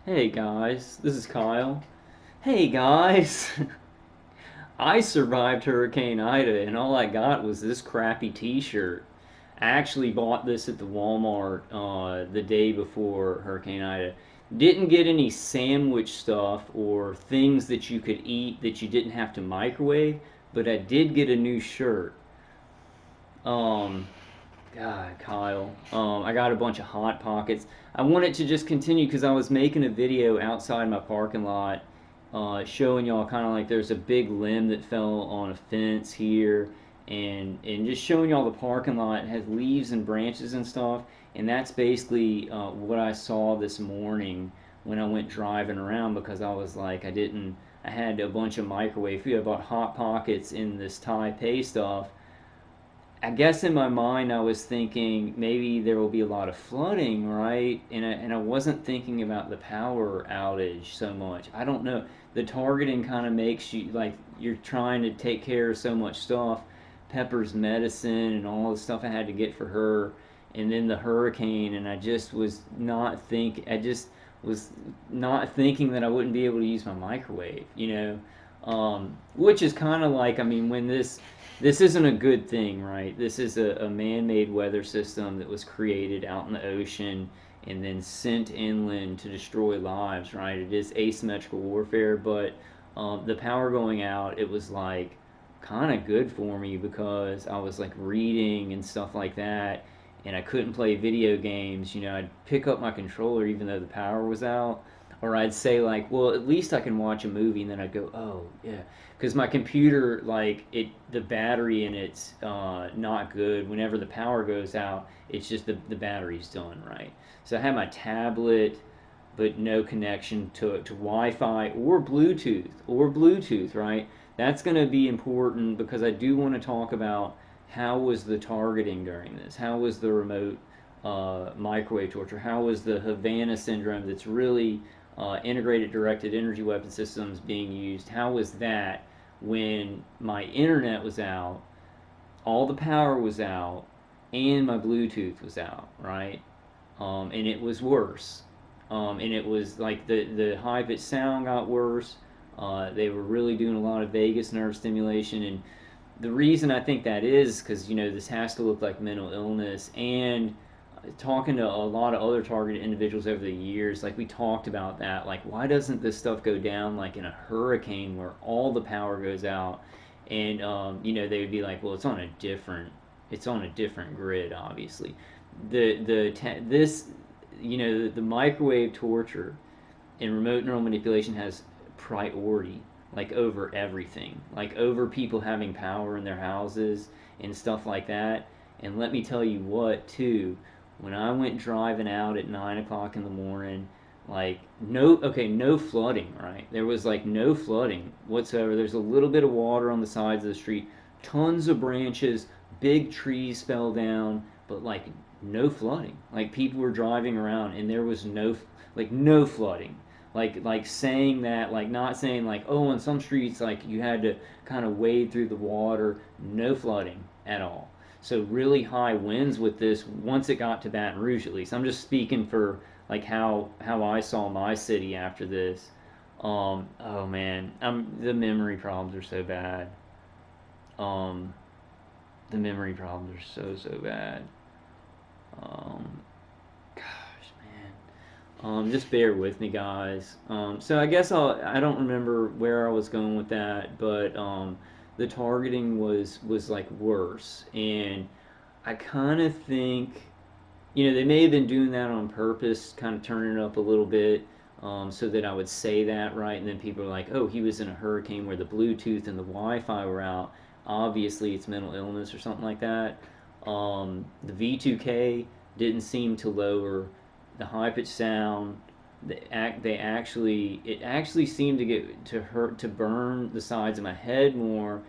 Hey guys, this is Kyle. Hey guys, I survived Hurricane Ida and all I got was this crappy t-shirt. I actually bought this at the Walmart the day before Hurricane Ida. Didn't get any sandwich stuff or things that you could eat that you didn't have to microwave, but I did get a new shirt. Um, God, Kyle. I got a bunch of Hot Pockets. I wanted to just continue because I was making a video outside my parking lot, showing y'all kind of like there's a big limb that fell on a fence here, and just showing y'all the parking lot. It has leaves and branches and stuff, and that's basically what I saw this morning when I went driving around because I was like, I didn't. I had a bunch of microwave food. I bought Hot Pockets in this Taipei stuff. I guess in my mind I was thinking maybe there will be a lot of flooding, right? And I wasn't thinking about the power outage so much. I don't know. The targeting kind of makes you like you're trying to take care of so much stuff. Pepper's medicine and all the stuff I had to get for her, and then the hurricane, and I just was not thinking that I wouldn't be able to use my microwave, which is kind of like, I mean, when this isn't a good thing, right? This is a man-made weather system that was created out in the ocean and then sent inland to destroy lives, right? It is asymmetrical warfare, but the power going out, it was like kind of good for me because I was like reading and stuff like that, and I couldn't play video games. I'd pick up my controller even though the power was out, or I'd say like, well, at least I can watch a movie, and then I'd go, oh yeah, because my computer, like the battery in it's not good. Whenever the power goes out, it's just the battery's done, right? So I had my tablet but no connection to Wi-Fi or Bluetooth, right? That's going to be important because I do want to talk about how was the targeting during this? How was the remote microwave torture? How was the Havana syndrome that's really integrated directed energy weapon systems being used? How was that when my internet was out, all the power was out, and my Bluetooth was out, right? And it was worse. And it was like the high pitched sound got worse. They were really doing a lot of vagus nerve stimulation, and the reason I think that is because this has to look like mental illness. And talking to a lot of other targeted individuals over the years, like we talked about that, like why doesn't this stuff go down like in a hurricane where all the power goes out? And they would be like, well, it's on a different grid, obviously. This the microwave torture and remote neural manipulation has priority, like over everything, like over people having power in their houses and stuff like that. And let me tell you what, too, when I went driving out at 9 o'clock in the morning, like no flooding, right? There was like no flooding whatsoever. There's a little bit of water on the sides of the street, tons of branches, big trees fell down, but like no flooding. Like people were driving around and there was no flooding. Like saying that, like not saying like, oh, on some streets like you had to kind of wade through the water. No flooding at all. So really high winds with this once it got to Baton Rouge, at least. I'm just speaking for like how I saw my city after this. Oh man, the memory problems are so bad. Um, the memory problems are so bad. Um, Gosh, man. Just bear with me, guys. So I guess I don't remember where I was going with that, but the targeting was like worse, and I kind of think they may have been doing that on purpose, kind of turning it up a little bit, so that I would say that right, and then people are like, oh, he was in a hurricane where the Bluetooth and the Wi-Fi were out. Obviously, it's mental illness or something like that. The V2K didn't seem to lower the high pitched sound. It actually seemed to get to hurt to burn the sides of my head more,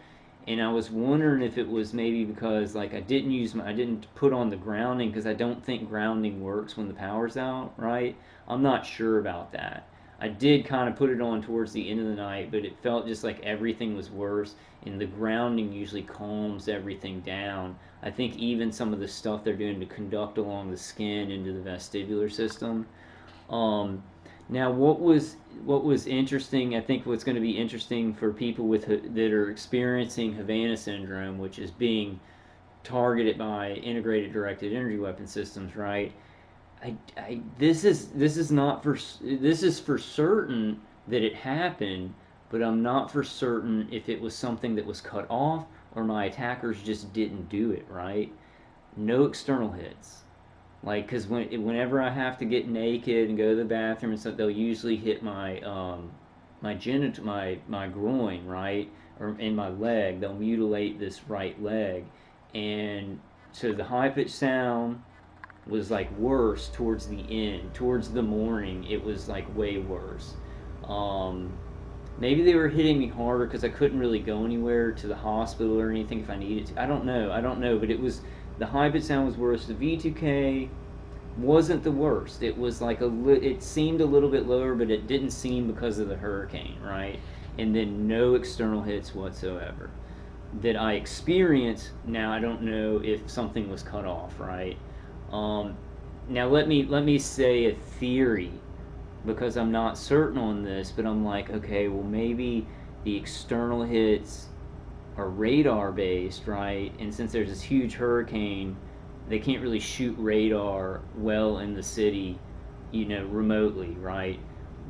and I was wondering if it was maybe because like I didn't put on the grounding because I don't think grounding works when the power's out, right? I'm not sure about that. I did kind of put it on towards the end of the night, but it felt just like everything was worse, and the grounding usually calms everything down. I think even some of the stuff they're doing to conduct along the skin into the vestibular system. Um, Now, what was interesting, I think what's going to be interesting for people that are experiencing Havana syndrome, which is being targeted by integrated directed energy weapon systems, right? This is not for this is for certain that it happened, but I'm not for certain if it was something that was cut off or my attackers just didn't do it right. No external hits. Like, cause whenever I have to get naked and go to the bathroom and stuff, they'll usually hit my groin, right, or in my leg. They'll mutilate this right leg, and so the high pitched sound was like worse towards the end, towards the morning. It was like way worse. Um, Maybe they were hitting me harder because I couldn't really go anywhere to the hospital or anything if I needed to. I don't know. I don't know. But it was the high pitch sound was worse. The V2K wasn't the worst. It was like it seemed a little bit lower, but it didn't seem because of the hurricane, right? And then no external hits whatsoever that I experienced. Now I don't know if something was cut off, right? Um, Now let me say a theory because I'm not certain on this, but I'm like, okay, well maybe the external hits are radar based, right? And since there's this huge hurricane, they can't really shoot radar well in the city, remotely, right?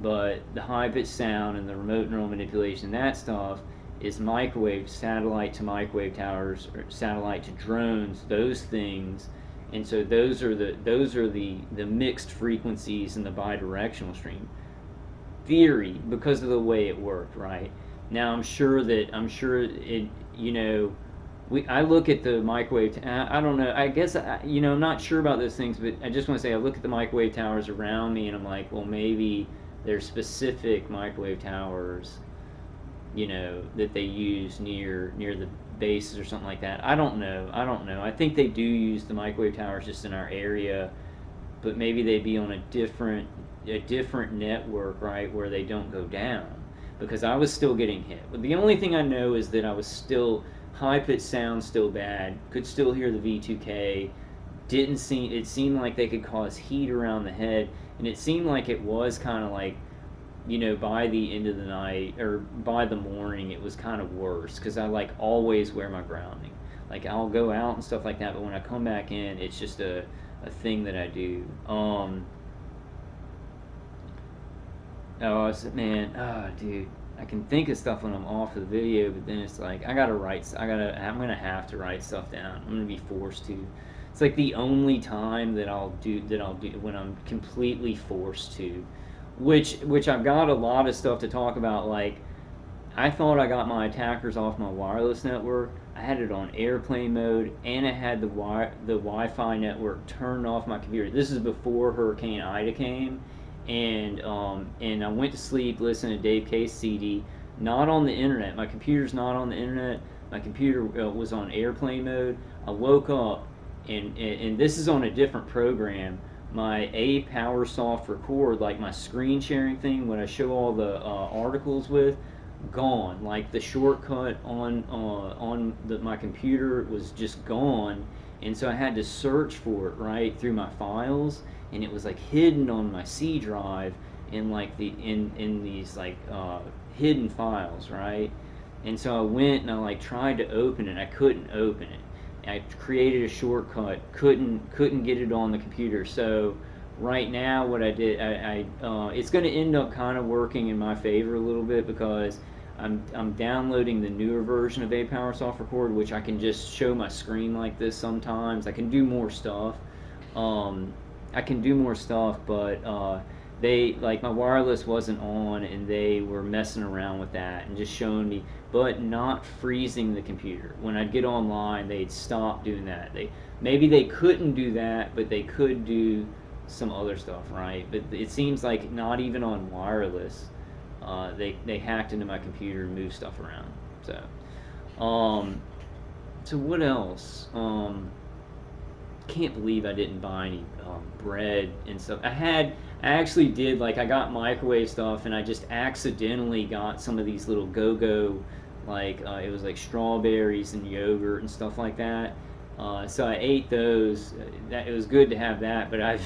But the high pitch sound and the remote neural manipulation, that stuff is microwave, satellite to microwave towers, or satellite to drones, those things. And so those are the mixed frequencies in the bidirectional stream theory because of the way it worked, right? Now I'm sure it I look at the microwave. I don't know. I guess I'm not sure about those things, but I just want to say I look at the microwave towers around me, and I'm like, well, maybe there's specific microwave towers, that they use near the bases or something like that. I don't know. I don't know. I think they do use the microwave towers just in our area, but maybe they'd be on a different network, right, where they don't go down. Because I was still getting hit. But the only thing I know is that I was still high pitched sound, still bad. Could still hear the V2K. Didn't seem it seemed like they could cause heat around the head, and it seemed like it was kind of like by the end of the night or by the morning, it was kind of worse because I like always wear my grounding. Like I'll go out and stuff like that, but when I come back in, it's just a thing that I do. Oh, man, dude, I can think of stuff when I'm off of the video, but then it's like I'm gonna have to write stuff down. I'm gonna be forced to. It's like the only time that I'll do when I'm completely forced to, which I've got a lot of stuff to talk about. Like I thought I got my attackers off my wireless network. I had it on airplane mode, and I had the Wi-Fi network turned off my computer. This is before Hurricane Ida came, and I went to sleep listening to Dave Case CD, not on the internet. My computer's not on the internet. My computer was on airplane mode. I woke up, and this is on a different program. My ApowerSoft Record, like my screen sharing thing, when I show all the articles with, gone. Like the shortcut on my computer was just gone, and so I had to search for it right through my files, and it was like hidden on my C drive in like in these like hidden files, right? And so I went and I like tried to open it. I couldn't open it. I created a shortcut. Couldn't get it on the computer. So right now, what I did, it's going to end up kind of working in my favor a little bit because I'm downloading the newer version of ApowerSoft Record, which I can just show my screen like this sometimes. I can do more stuff. Um, I can do more stuff, but they like my wireless wasn't on, and they were messing around with that and just showing me, but not freezing the computer. When I'd get online, they'd stop doing that. Maybe they couldn't do that, but they could do some other stuff, right? But it seems like not even on wireless, they hacked into my computer and moved stuff around. Um, so what else? Can't believe I didn't buy any bread and stuff. I actually did, like, I got microwave stuff, and I just accidentally got some of these little go-go, like, it was like strawberries and yogurt and stuff like that. So I ate those. That it was good to have that. But I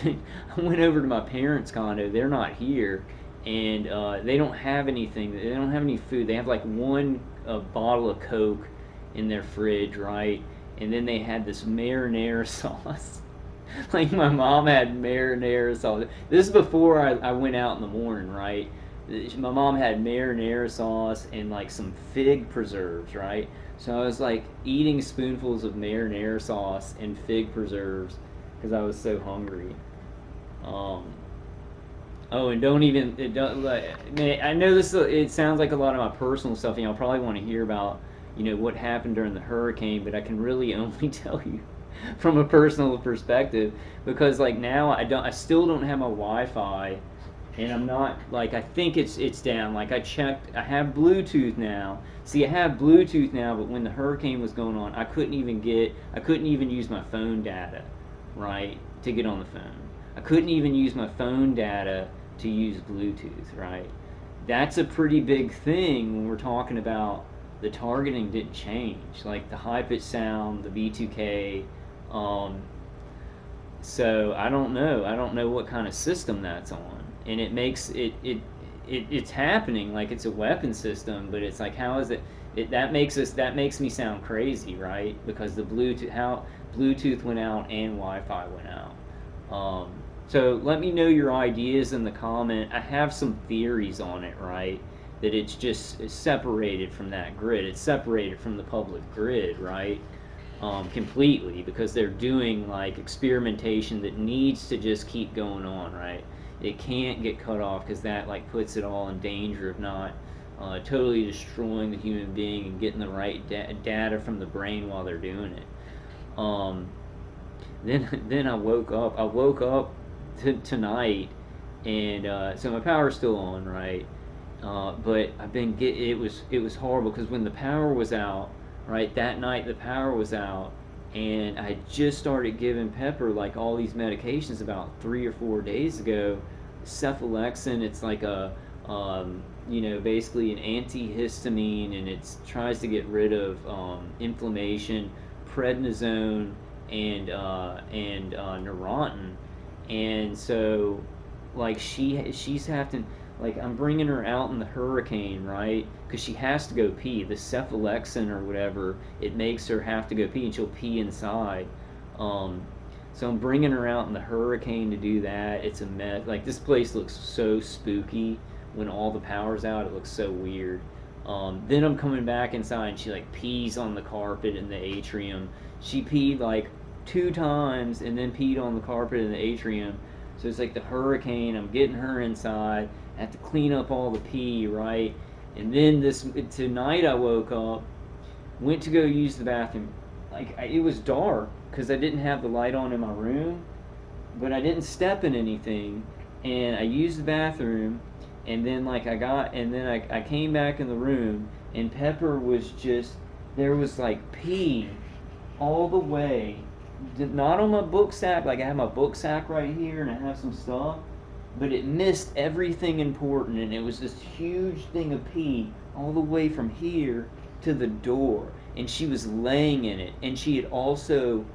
went over to my parents' condo. They're not here, and they don't have anything. They don't have any food. They have like one bottle of Coke in their fridge, right? And then they had this marinara sauce. Like my mom had marinara sauce. This is before I went out in the morning, right? My mom had marinara sauce and like some fig preserves, right? So I was like eating spoonfuls of marinara sauce and fig preserves because I was so hungry. Um, oh, and don't even it don't like man. I know this. It sounds like a lot of my personal stuff. I'll probably want to hear about what happened during the hurricane, but I can really only tell you from a personal perspective because like now I still don't have my Wi-Fi, and I'm not like I think it's down. Like I checked, I have Bluetooth now. See, I have Bluetooth now, but when the hurricane was going on, I couldn't even use my phone data, right, to get on the phone. I couldn't even use my phone data to use Bluetooth, right? That's a pretty big thing when we're talking about the targeting didn't change, like the high pitch sound, the B2K. Um, so I don't know. I don't know what kind of system that's on, and it makes it's happening like it's a weapon system, but it's like how is it? That makes me sound crazy, right? Because the Bluetooth went out and Wi-Fi went out. Um, so let me know your ideas in the comment. I have some theories on it, right? That it's separated from that grid. It's separated from the public grid, right? Completely because they're doing like experimentation that needs to just keep going on, right? It can't get cut off because that like puts it all in danger of not totally destroying the human being and getting the right data from the brain while they're doing it. Um, then I woke up. I woke up tonight, and so my power's still on, right? But it was horrible because when the power was out, right, that night the power was out, and I just started giving Pepper like all these medications about 3 or 4 days ago. Cephalexin, it's like basically an antihistamine, and it tries to get rid of inflammation. Prednisone and Neurontin, and so like she's having like I'm bringing her out in the hurricane, right? Because she has to go pee. The cephalexin or whatever, it makes her have to go pee, and she'll pee inside. Um, so I'm bringing her out in the hurricane to do that. It's a mess. Like this place looks so spooky when all the power's out. It looks so weird. Then I'm coming back inside, and she like pees on the carpet in the atrium. She peed like 2 times and then peed on the carpet in the atrium. So it's like the hurricane. I'm getting her inside. I have to clean up all the pee, right? And then this tonight I woke up, went to go use the bathroom. It was dark because I didn't have the light on in my room, but I didn't step in anything, and I used the bathroom, and then I came back in the room, and Pepper was just there was like pee all the way, not on my book sack. Like I have my book sack right here, and I have some stuff, but it missed everything important, and it was this huge thing of pee all the way from here to the door, and she was laying in it, and she had also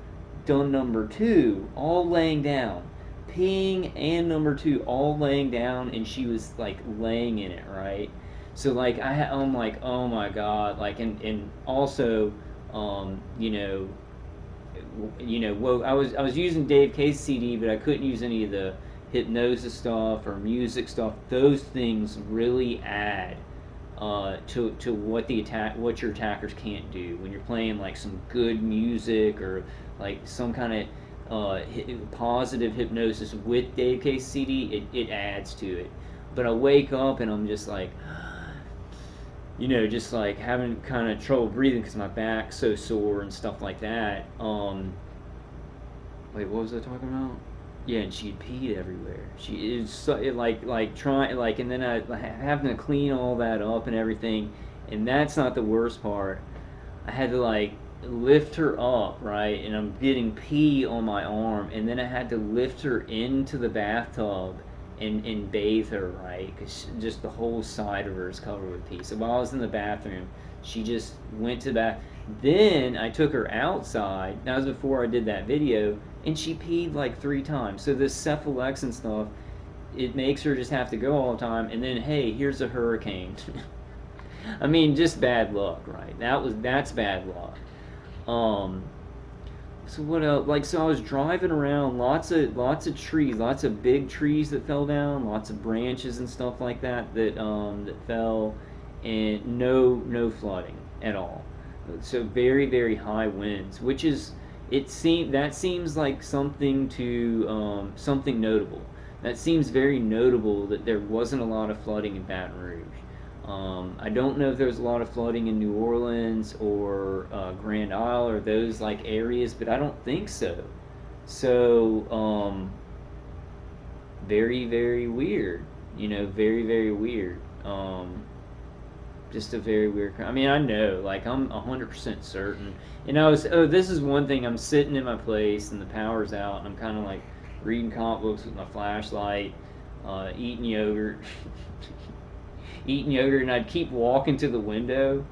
done number two, all laying down, peeing and number two, all laying down, and she was like laying in it, right? So like I'm like, oh my god, like and also, um, you know, well, I was using Dave Case CD, but I couldn't use any of the hypnosis stuff or music stuff. Those things really add to what your attackers can't do when you're playing like some good music or like some kind of positive hypnosis with Dave Case CD. It adds to it. But I wake up and I'm just like, just like having kind of trouble breathing because my back's so sore and stuff like that. Wait, what was I talking about? Yeah, and she'd peed everywhere. She is so, it like trying like, and then I having to clean all that up and everything, and that's not the worst part. I had to like lift her up, right, and I'm getting pee on my arm, and then I had to lift her into the bathtub and bathe her, right, because just the whole side of her is covered with pee. So while I was in the bathroom, she just went to the bath. Then I took her outside. That was before I did that video, and she peed like 3 times. So this cephalexin stuff, it makes her just have to go all the time. And then, hey, here's a hurricane. I mean, just bad luck, right? That's bad luck. Um, so what else? Like, so I was driving around, lots of trees, lots of big trees that fell down, lots of branches and stuff like that fell, and no flooding at all. So very very high winds, which is that seems like something notable. That seems very notable that there wasn't a lot of flooding in Baton Rouge. I don't know if there was a lot of flooding in New Orleans or Grand Isle or those like areas, but I don't think so. So very very weird, very very weird. Just a very weird. I mean, I know, like I'm 100% certain. And this is one thing. I'm sitting in my place and the power's out, and I'm kind of like reading comic books with my flashlight, eating yogurt. Eating yogurt, and I'd keep walking to the window.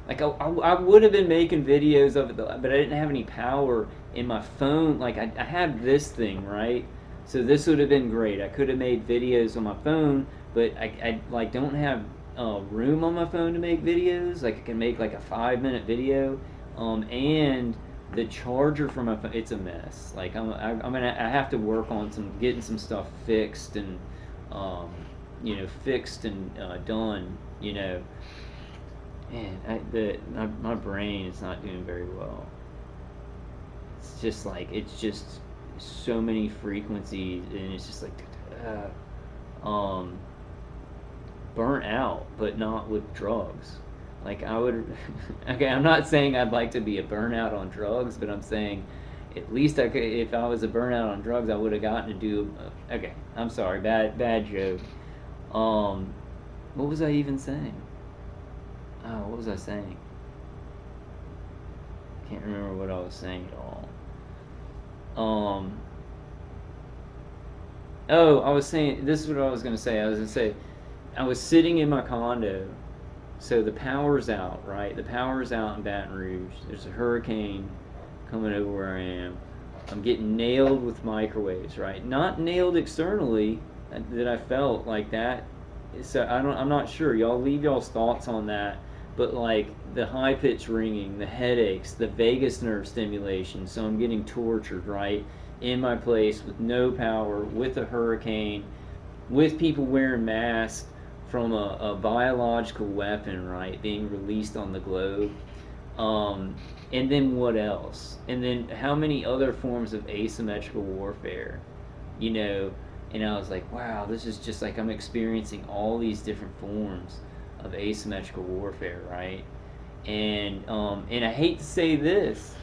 Like I would have been making videos of it, but I didn't have any power in my phone. Like I had this thing, right? So this would have been great. I could have made videos on my phone, but I like don't have room on my phone to make videos. Like I can make like a 5 minute video, and the charger for my phone, it's a mess. Like I have to work on getting some stuff fixed and um, fixed and done. Man, my brain is not doing very well. It's just so many frequencies, and it's just like um, burnt out, but not with drugs. Like I would, okay, I'm not saying I'd like to be a burnout on drugs, but I'm saying at least I could. If I was a burnout on drugs, I would have gotten to do. Okay, I'm sorry, bad joke. Um, what was I even saying? Oh, what was I saying? Can't remember what I was saying at all. Um, oh, I was saying, this is what I was going to say. I was going to say, I was sitting in my condo, so the power's out, right? The power's out in Baton Rouge. There's a hurricane coming over where I am. I'm getting nailed with microwaves, right? Not nailed externally that I felt like that. So I'm not sure. Y'all leave y'all's thoughts on that. But like the high pitch ringing, the headaches, the vagus nerve stimulation. So I'm getting tortured, right? In my place with no power, with a hurricane, with people wearing masks from a biological weapon, right, being released on the globe. Um, and then what else? And then how many other forms of asymmetrical warfare? You know, and I was like, wow, this is just like I'm experiencing all these different forms of asymmetrical warfare, right? And I hate to say this.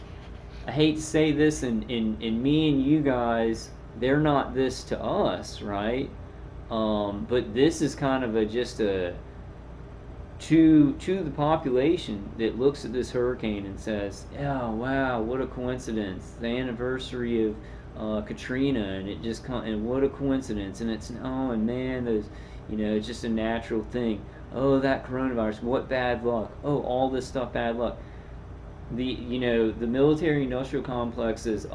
I hate to say this, and me and you guys, they're not this to us, right? But this is kind of just a to the population that looks at this hurricane and says, "Oh wow, what a coincidence! The anniversary of Katrina, and and what a coincidence!" And it's and man, it's just a natural thing. Oh, that coronavirus, what bad luck! Oh, all this stuff, bad luck. The military industrial complexes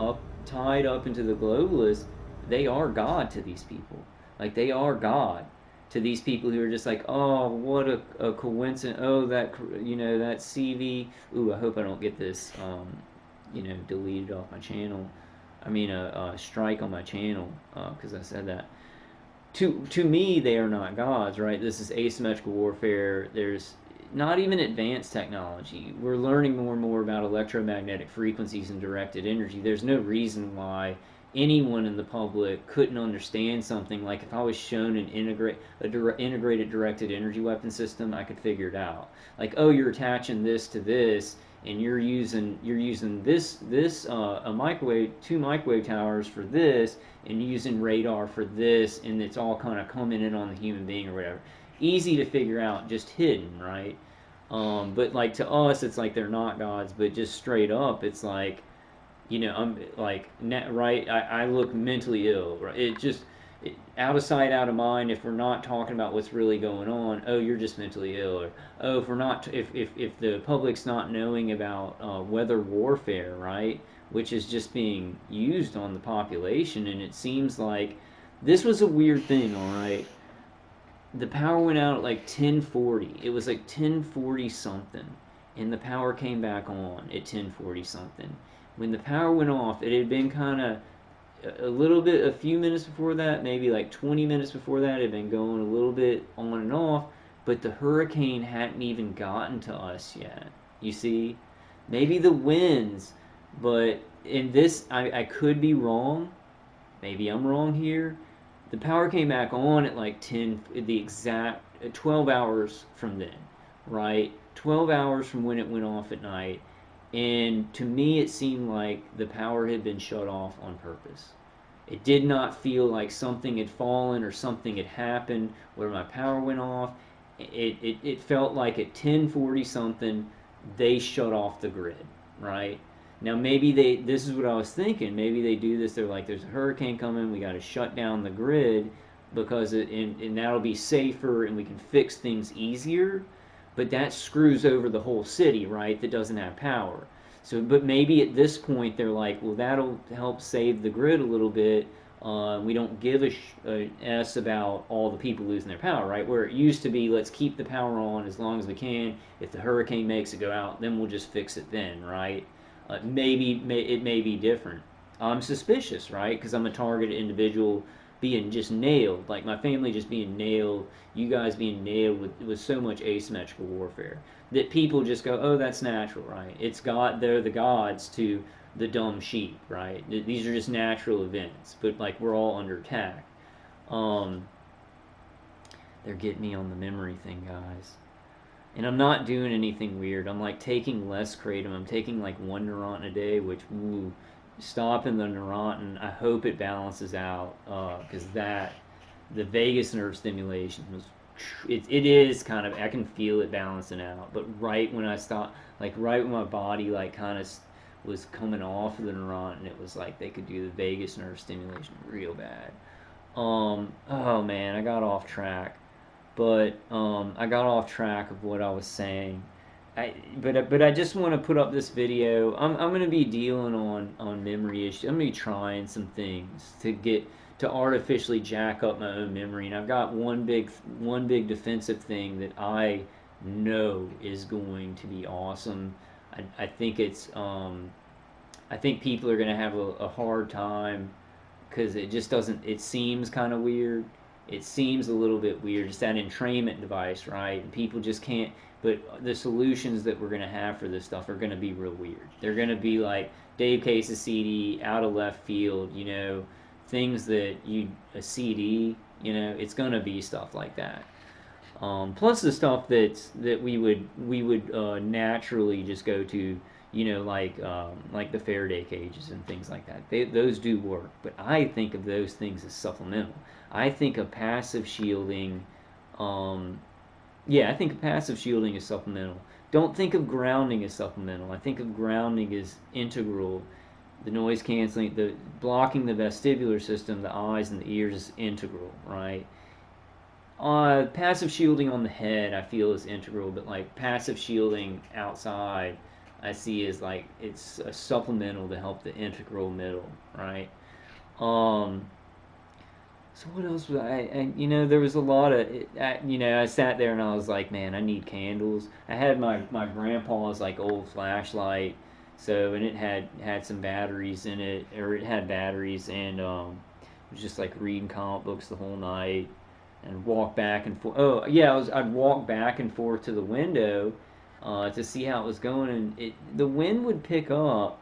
tied up into the globalists. They are God to these people. Like they are God to these people who are just like, oh, what a coincidence. Oh, that CV. Ooh, I hope I don't get this, deleted off my channel. I mean, a strike on my channel because I said that. To me, they are not gods, right? This is asymmetrical warfare. There's not even advanced technology. We're learning more and more about electromagnetic frequencies and directed energy. There's no reason why anyone in the public couldn't understand something like if I was shown integrated directed energy weapon system, I could figure it out. Like, oh, you're attaching this to this, and you're using this a microwave two microwave towers for this, and using radar for this, and it's all kind of coming in on the human being or whatever. Easy to figure out, just hidden, right? But like to us, it's like they're not gods, but just straight up, it's like I'm like right. I look mentally ill. Right? out of sight, out of mind. If we're not talking about what's really going on, oh, you're just mentally ill. Or, oh, if we're not, if the public's not knowing about weather warfare, right, which is just being used on the population, and it seems like this was a weird thing. All right, the power went out at like 10:40. It was like 10:40 something, and the power came back on at 10:40 something. When the power went off, it had been kind of a little bit, a few minutes before that, maybe like 20 minutes before that, it had been going a little bit on and off, but the hurricane hadn't even gotten to us yet. You see, maybe the winds, but in this, I could be wrong. Maybe I'm wrong here. The power came back on at like 10, the exact 12 hours from then, right? 12 hours from when it went off at night. And to me, it seemed like the power had been shut off on purpose. It did not feel like something had fallen or something had happened where my power went off. It felt like at 10:40 something, they shut off the grid, right? Now maybe this is what I was thinking. Maybe they do this. They're like, there's a hurricane coming. We got to shut down the grid because and that'll be safer and we can fix things easier. But that screws over the whole city, right? That doesn't have power. So, but maybe at this point they're like, well, that'll help save the grid a little bit. We don't give a s about all the people losing their power, right? Where it used to be, let's keep the power on as long as we can. If the hurricane makes it go out, then we'll just fix it then, right? It may be different. I'm suspicious, right? Because I'm a targeted individual being just nailed, like my family just being nailed, you guys being nailed with so much asymmetrical warfare that people just go, oh, that's natural, right? It's God, they're the gods to the dumb sheep, right? These are just natural events, but like we're all under attack. Um, they're getting me on the memory thing, guys. And I'm not doing anything weird. I'm like taking less kratom. I'm taking like one Neurontin a day, which, ooh, stopping the Neurontin, I hope it balances out because the vagus nerve stimulation was, it is kind of, I can feel it balancing out. But right when I stopped, like right when my body like kind of was coming off of the Neurontin, it was like they could do the vagus nerve stimulation real bad. Oh man, I got off track, but I got off track of what I was saying. But I just want to put up this video. I'm gonna be dealing on memory issues. I'm gonna be trying some things to get to artificially jack up my own memory, and I've got one big defensive thing that I know is going to be awesome. I think it's I think people are gonna have a hard time because it just doesn't. It seems kind of weird. It seems a little bit weird. It's that entrainment device, right? And people just can't. But the solutions that we're gonna have for this stuff are gonna be real weird. They're gonna be like Dave Case's CD, out of left field. Things that a CD. It's gonna be stuff like that. Plus the stuff that we would naturally just go to, like the Faraday cages and things like that. Those do work, but I think of those things as supplemental. I think of passive shielding. Um, yeah, I think of passive shielding as supplemental. Don't think of grounding as supplemental. I think of grounding as integral. The noise canceling, the blocking the vestibular system, the eyes and the ears is integral, right? Passive shielding on the head, I feel is integral, but like passive shielding outside, I see as like it's a supplemental to help the integral middle, right? Um, so what else was there was a lot of, I sat there and I was like, man, I need candles. I had my grandpa's like old flashlight, so and it had some batteries in it, or it had batteries, and it was just like reading comic books the whole night and walk back and forth. Oh yeah, I'd walk back and forth to the window to see how it was going, and the wind would pick up,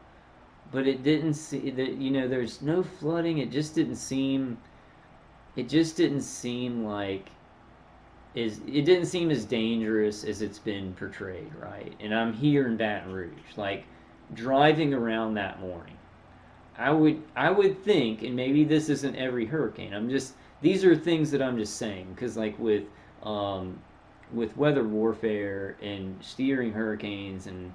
but it didn't see that. There's no flooding. It just didn't seem like it didn't seem as dangerous as it's been portrayed, right? And I'm here in Baton Rouge, like driving around that morning. I would think, and maybe this isn't every hurricane. These are things that I'm just saying because like um, with weather warfare and steering hurricanes and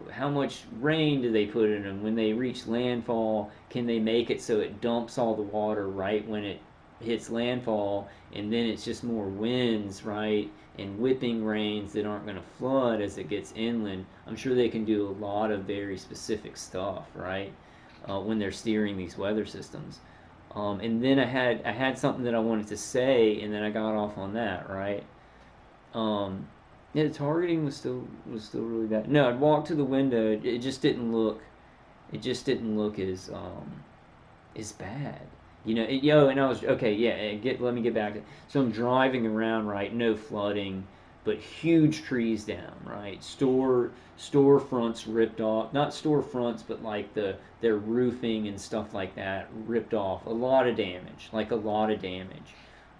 how much rain do they put in them when they reach landfall? Can they make it so it dumps all the water right when it hits landfall, and then it's just more winds, right, and whipping rains that aren't going to flood as it gets inland. I'm sure they can do a lot of very specific stuff, right, when they're steering these weather systems. And then I had something that I wanted to say, and then I got off on that, right? Um, yeah, the targeting was still really bad. No, I'd walk to the window. It just didn't look. It just didn't look as bad. And I was okay. Yeah, let me get back to. So I'm driving around, right? No flooding, but huge trees down, right? Storefronts ripped off. Not storefronts, but like their roofing and stuff like that ripped off. A lot of damage, like a lot of damage,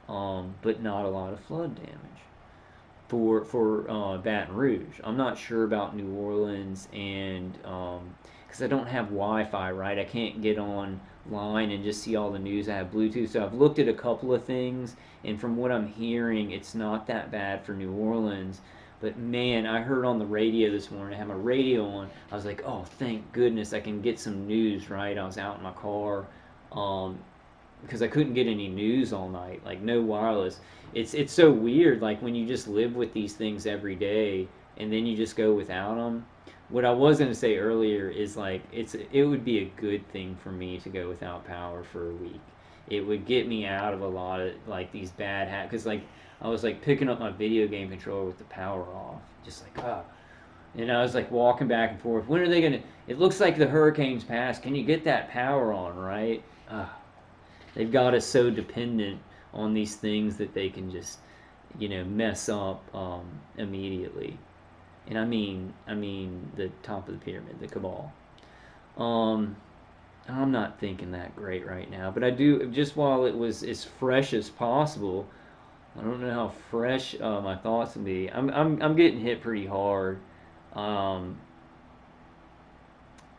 but not a lot of flood damage for Baton Rouge. I'm not sure about New Orleans and because I don't have Wi-Fi, right? I can't get online and just see all the news. I have Bluetooth, so I've looked at a couple of things, and from what I'm hearing, it's not that bad for New Orleans. But man, I heard on the radio this morning. I had my radio on. I was like, oh, thank goodness I can get some news, right? I was out in my car. Um, because I couldn't get any news all night, like no wireless. It's so weird, like when you just live with these things every day and then you just go without them. What I was gonna say earlier is like it would be a good thing for me to go without power for a week. It would get me out of a lot of like these bad habits. Because like I was like picking up my video game controller with the power off, just like and I was like walking back and forth. When are they gonna? It looks like the hurricane's passed. Can you get that power on, right? They've got us so dependent on these things that they can just, mess up immediately. And I mean the top of the pyramid, the cabal. Um, I'm not thinking that great right now, but I do. Just while it was as fresh as possible, I don't know how fresh my thoughts will be. I'm getting hit pretty hard. Um,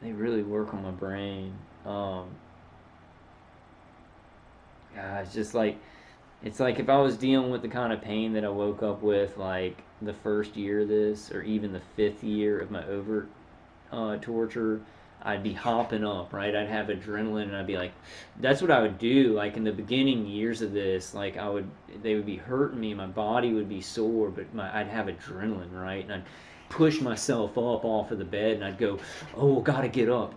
they really work on my brain. Um, it's just like it's like if I was dealing with the kind of pain that I woke up with, like the first year of this, or even the fifth year of my overt torture, I'd be hopping up, right? I'd have adrenaline, and I'd be like, that's what I would do. Like in the beginning years of this, like they would be hurting me, my body would be sore, but I'd have adrenaline, right? And I'd push myself up off of the bed, and I'd go, oh, gotta get up,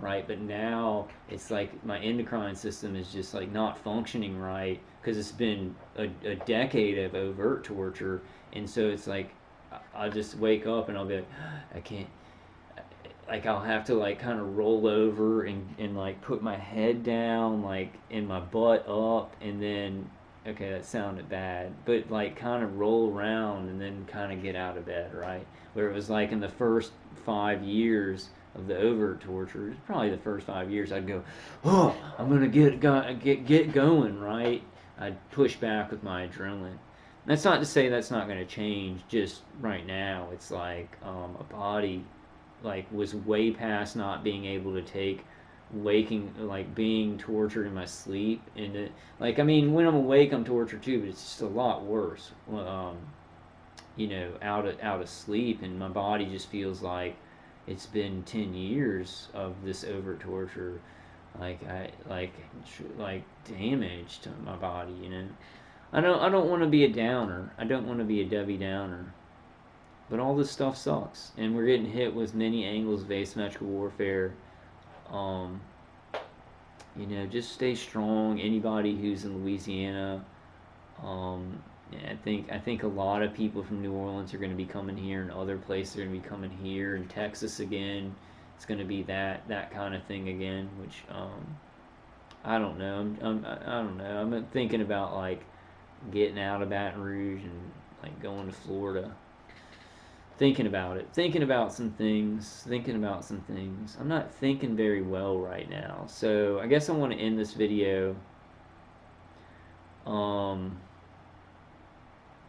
right? But now it's like my endocrine system is just like not functioning right because it's been a decade of overt torture, and so it's like I'll just wake up and I'll be like, I can't, like I'll have to like kind of roll over and like put my head down like and my butt up, and then okay, that sounded bad, but like kind of roll around and then kind of get out of bed, right? Where it was like in the first 5 years of the overt torture, probably the first 5 years, I'd go, oh, I'm gonna get going, right? I'd push back with my adrenaline. That's not to say that's not going to change just right now. It's like a body like was way past not being able to take waking, like being tortured in my sleep, and like I mean when I'm awake I'm tortured too, but it's just a lot worse. Out of sleep, and my body just feels like it's been 10 years of this overt torture, like I like damage to my body. I don't want to be a downer. I don't want to be a Debbie Downer. But all this stuff sucks, and we're getting hit with many angles of asymmetrical warfare. Um, just stay strong. Anybody who's in Louisiana, yeah, I think a lot of people from New Orleans are going to be coming here, and other places are going to be coming here, and Texas again. It's going to be that kind of thing again, which I don't know. I don't know. I'm thinking about like getting out of Baton Rouge and like going to Florida, thinking about it, thinking about some things, thinking about some things. I'm not thinking very well right now, so I guess I want to end this video. Um,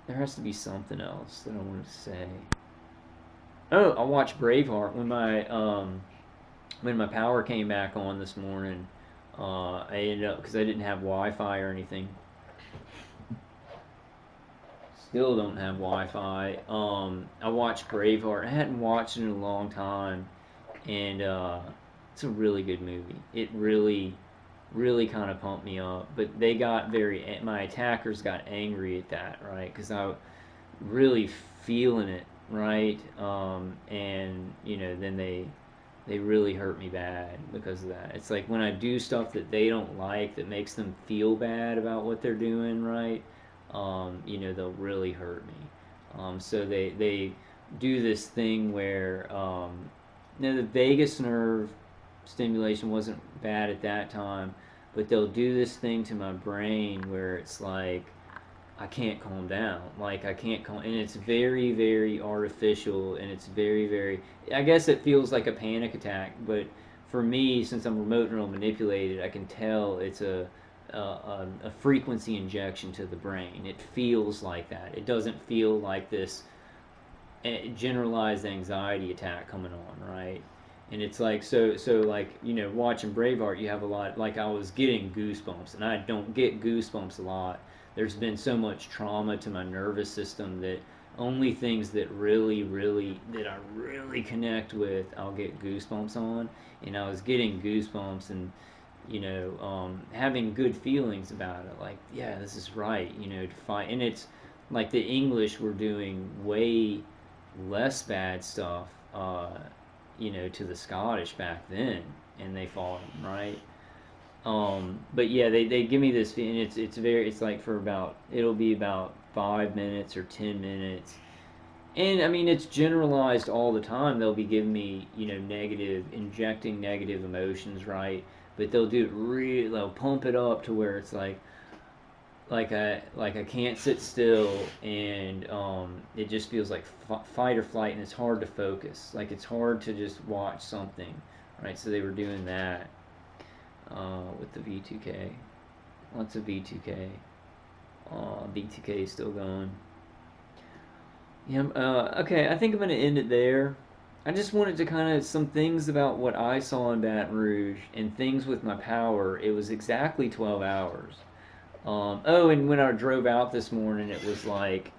there has to be something else that I wanted to say. Oh, I watched Braveheart when my power came back on this morning. I ended up because I didn't have Wi-Fi or anything. Still don't have Wi-Fi. I watched Braveheart. I hadn't watched it in a long time, and it's a really good movie. It really really kind of pumped me up. But my attackers got angry at that, right? Because I really feeling it, right? And then they really hurt me bad because of that. It's like when I do stuff that they don't like that makes them feel bad about what they're doing, right? They'll really hurt me. So they do this thing where the vagus nerve stimulation wasn't bad at that time, but they'll do this thing to my brain where it's like I can't calm down. Like I can't calm, and it's very, very artificial, and it's very, very. I guess it feels like a panic attack, but for me, since I'm remote neural manipulated, I can tell it's a frequency injection to the brain. It feels like that. It doesn't feel like this generalized anxiety attack coming on, right? And it's like so like watching Braveheart, you have a lot like I was getting goosebumps, and I don't get goosebumps a lot. There's been so much trauma to my nervous system that only things that I really connect with, I'll get goosebumps on. And I was getting goosebumps, and having good feelings about it. Like, yeah, this is right. To fight, and it's like the English were doing way less bad stuff, to the Scottish back then, and they fought them, right? But yeah, they give me this, and it's like for about it'll be about 5 minutes or 10 minutes, and I mean it's generalized all the time. They'll be giving me injecting negative emotions, right? But they'll do it they'll pump it up to where it's like I can't sit still, and it just feels like fight or flight, and it's hard to focus. Like it's hard to just watch something, right? So they were doing that with the V2K, lots of V2K. V2K is still going. Yeah. Okay. I think I'm gonna end it there. I just wanted to kind of some things about what I saw in Baton Rouge and things with my power. It was exactly 12 hours. Oh, and when I drove out this morning, it was like,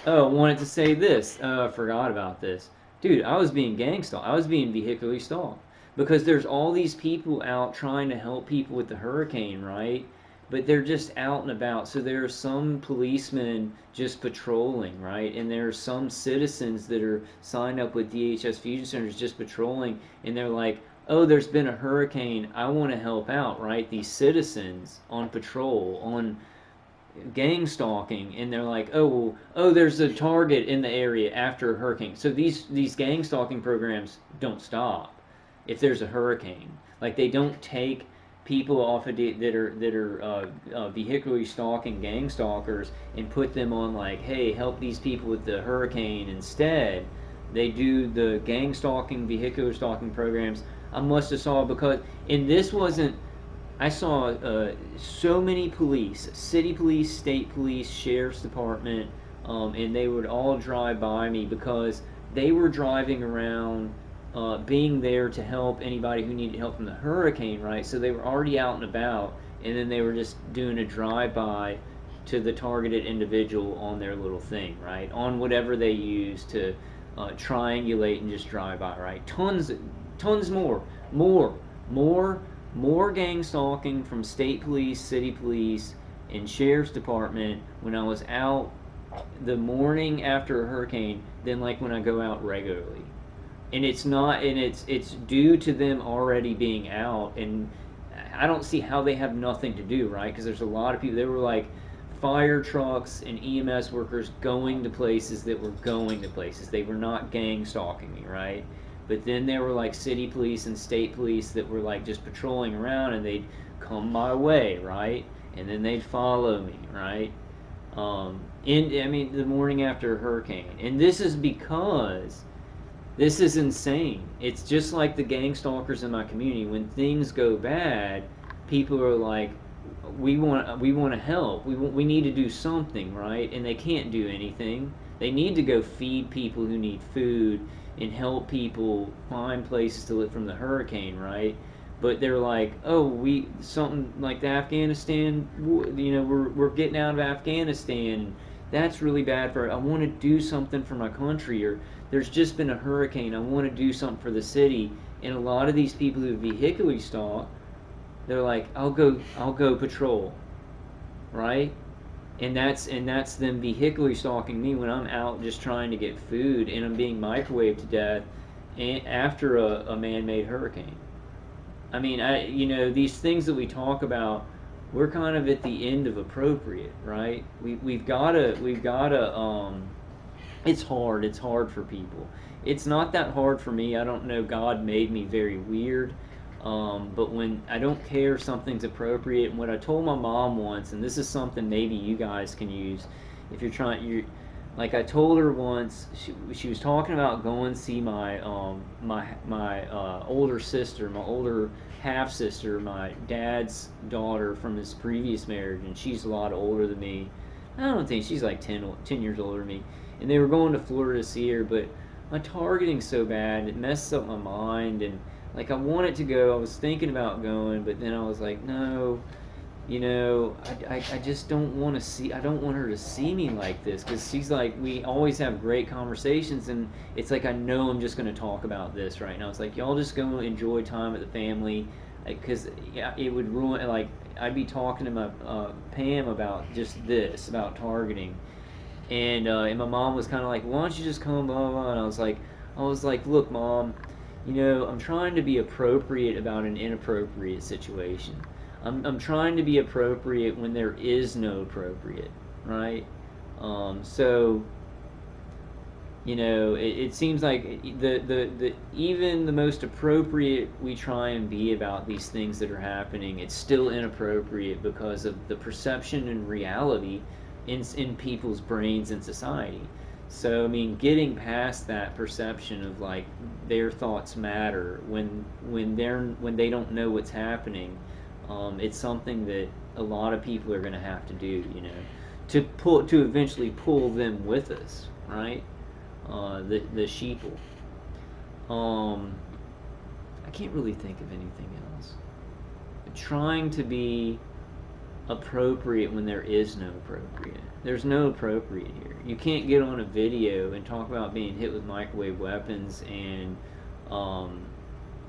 oh, I wanted to say this. I forgot about this. Dude, I was being gang stalked. I was being vehicularly stalked. Because there's all these people out trying to help people with the hurricane, right? But they're just out and about. So there are some policemen just patrolling, right? And there are some citizens that are signed up with DHS Fusion Centers just patrolling. And they're like, oh, there's been a hurricane. I want to help out, right? These citizens on patrol, on gang stalking, and they're like, oh, well, oh, there's a target in the area after a hurricane. So these gang stalking programs don't stop if there's a hurricane. Like they don't take people off of that are vehicularly stalking gang stalkers and put them on like, hey, help these people with the hurricane instead. They do the gang stalking, vehicular stalking programs. I must have saw because, and this wasn't I saw so many police, city police, state police, sheriff's department, and they would all drive by me because they were driving around, being there to help anybody who needed help from the hurricane, right? So they were already out and about, and then they were just doing a drive-by to the targeted individual on their little thing, right? On whatever they use to triangulate and just drive by, right? Tons more, more more gang stalking from state police, city police, and sheriff's department when I was out the morning after a hurricane than like when I go out regularly. And it's not, and it's due to them already being out, and I don't see how they have nothing to do, right? Because there's a lot of people. They were like fire trucks and EMS workers going to places that were going to places. They were not gang stalking me, right? But then there were like city police and state police that were like just patrolling around, and they'd come my way, right? And then they'd follow me, right? I mean, the morning after a hurricane. And this is because this is insane. It's just like the gang stalkers in my community. When things go bad, people are like, we want to help. We need to do something, right? And they can't do anything. They need to go feed people who need food and help people find places to live from the hurricane, right? But they're like, oh, we something like the Afghanistan, we're getting out of Afghanistan. That's really bad for. I want to do something for my country, or there's just been a hurricane. I want to do something for the city. And a lot of these people who vehicularly stalk They're like, I'll go patrol, right? And that's them vehicularly stalking me when I'm out just trying to get food and I'm being microwaved to death after a man-made hurricane. I mean, these things that we talk about, we're kind of at the end of appropriate, right? We've gotta. It's hard. It's hard for people. It's not that hard for me. I don't know. God made me very weird. But when I don't care if something's appropriate, and what I told my mom once, and this is something maybe you guys can use, if you're trying, like I told her once, she was talking about going to see my older sister, my older half sister, my dad's daughter from his previous marriage, and she's a lot older than me. I don't think she's like 10 years older than me, and they were going to Florida to see her, but my targeting's so bad, it messes up my mind, and like I wanted to go, I was thinking about going, but then I was like, no, I just don't want to see, I don't want her to see me like this, because she's like, we always have great conversations, and it's like I know I'm just going to talk about this right now. It's like, y'all just go enjoy time with the family, because yeah, it would ruin, like, I'd be talking to my Pam about just this, about targeting, and my mom was kind of like, why don't you just come, blah, blah, blah. And I was like, look, mom, I'm trying to be appropriate about an inappropriate situation. I'm trying to be appropriate when there is no appropriate, right? So it seems like the even the most appropriate we try and be about these things that are happening, it's still inappropriate because of the perception and reality in people's brains and society. So I mean, getting past that perception of like their thoughts matter when they don't know what's happening, it's something that a lot of people are going to have to do, to eventually pull them with us, right? The sheeple. Um, I can't really think of anything else. Trying to be appropriate when there is no appropriate. There's no appropriate here. You can't get on a video and talk about being hit with microwave weapons um,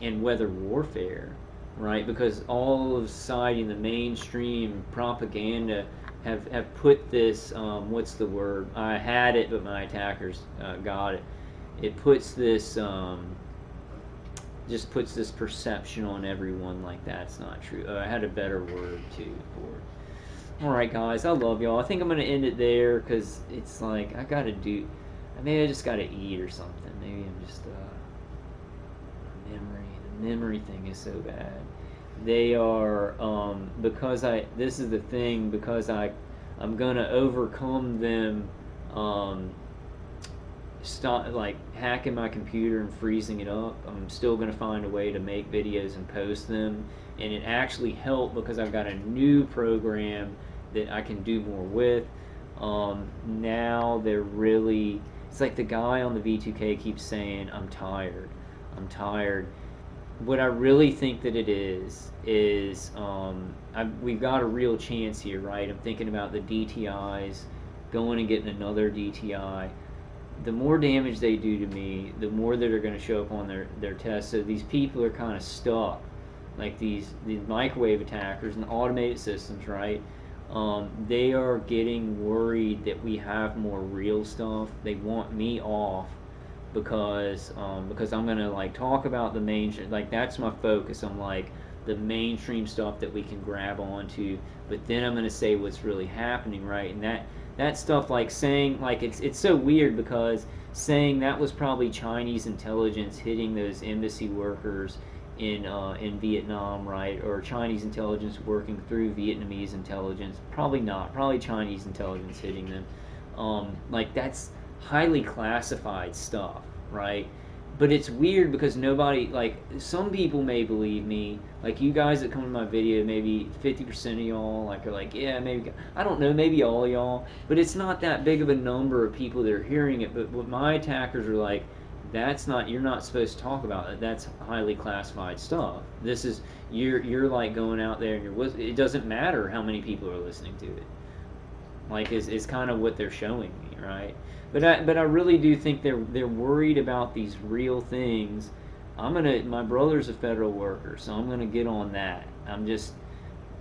and weather warfare, right? Because all of society and the mainstream propaganda have put this, what's the word? I had it, but my attackers got it. It puts this, just puts this perception on everyone like that's not true. I had a better word too for it. All right, guys, I love y'all. I think I'm gonna end it there because it's like I gotta do. Maybe I just gotta eat or something. Maybe I'm just memory. The memory thing is so bad. They are because I. This is the thing because I'm gonna overcome them. Um, Stop like hacking my computer and freezing it up. I'm still gonna find a way to make videos and post them, and it actually helped because I've got a new program that I can do more with. Now they're really. It's like the guy on the V2K keeps saying, "I'm tired. I'm tired." What I really think that it is we've got a real chance here, right? I'm thinking about the DTIs, going and getting another DTI. The more damage they do to me, the more that are going to show up on their tests. So these people are kind of stuck, like these microwave attackers and automated systems, right? They are getting worried that we have more real stuff. They want me off because I'm gonna like talk about the mainstream. Like that's my focus. I'm like the mainstream stuff that we can grab onto, but then I'm gonna say what's really happening, right? And that stuff like saying like it's so weird because saying that was probably Chinese intelligence hitting those embassy workers in Vietnam, right? Or Chinese intelligence working through Vietnamese intelligence. Probably not. Probably Chinese intelligence hitting them. Like that's highly classified stuff, right? But it's weird because nobody, like, some people may believe me. Like, you guys that come to my video, maybe 50% of y'all, like, are like, yeah, maybe, I don't know, maybe all y'all. But it's not that big of a number of people that are hearing it. But what my attackers are like, that's not, you're not supposed to talk about it. That's highly classified stuff. This is, you're like going out there and it doesn't matter how many people are listening to it. Like is kind of what they're showing me, right? But I really do think they're worried about these real things. My brother's a federal worker, so I'm gonna get on that.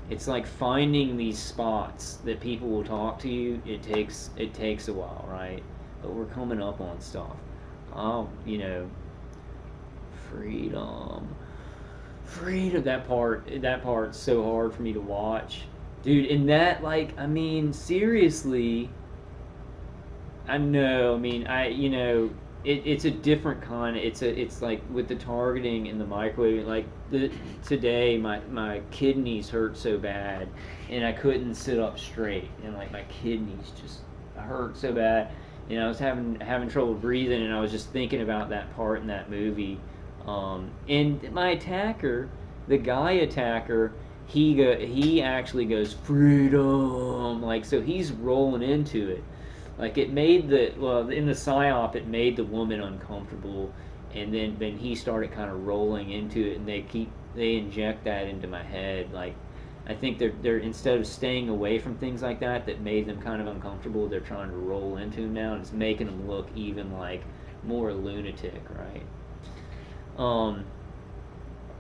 it's like finding these spots that people will talk to you. It takes a while, right? But we're coming up on stuff. You know, freedom, freedom. That part's so hard for me to watch, dude. And that, like, I mean, seriously, I know. I mean, it's a different kind. It's like with the targeting and the microwave. Like today, my kidneys hurt so bad, and I couldn't sit up straight, and like my kidneys just hurt so bad, and I was having trouble breathing, and I was just thinking about that part in that movie. And my attacker, the guy attacker, he actually goes freedom, like, so he's rolling into it, like it made the, well, in the psyop it made the woman uncomfortable, and then he started kind of rolling into it, and they inject that into my head. Like, I think they're instead of staying away from things like that made them kind of uncomfortable, they're trying to roll into him now, and it's making them look even like more lunatic, right? Um,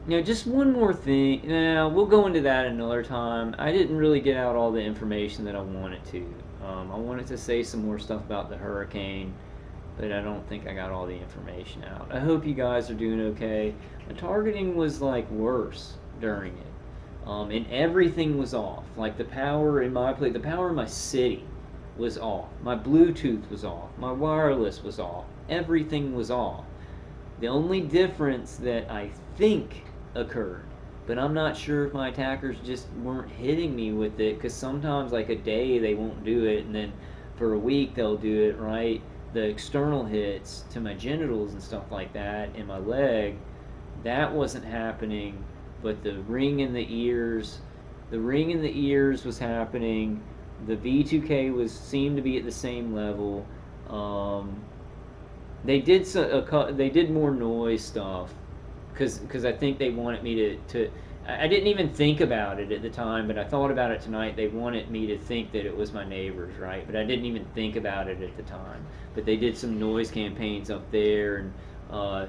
just one more thing. Now, we'll go into that another time. I didn't really get out all the information that I wanted to. I wanted to say some more stuff about the hurricane, but I don't think I got all the information out. I hope you guys are doing okay. The targeting was like worse during it, and everything was off. Like the power in my place, the power in my city was off. My Bluetooth was off. My wireless was off. Everything was off. The only difference that I think occurred, but I'm not sure if my attackers just weren't hitting me with it, because sometimes, like a day, they won't do it, and then for a week they'll do it, right? The external hits to my genitals and stuff like that, and my leg, that wasn't happening, but the ring in the ears was happening. The V2K seemed to be at the same level. Um, they did more noise stuff, because I think they wanted me to. I didn't even think about it at the time, but I thought about it tonight. They wanted me to think that it was my neighbors, right? But I didn't even think about it at the time. But they did some noise campaigns up there, and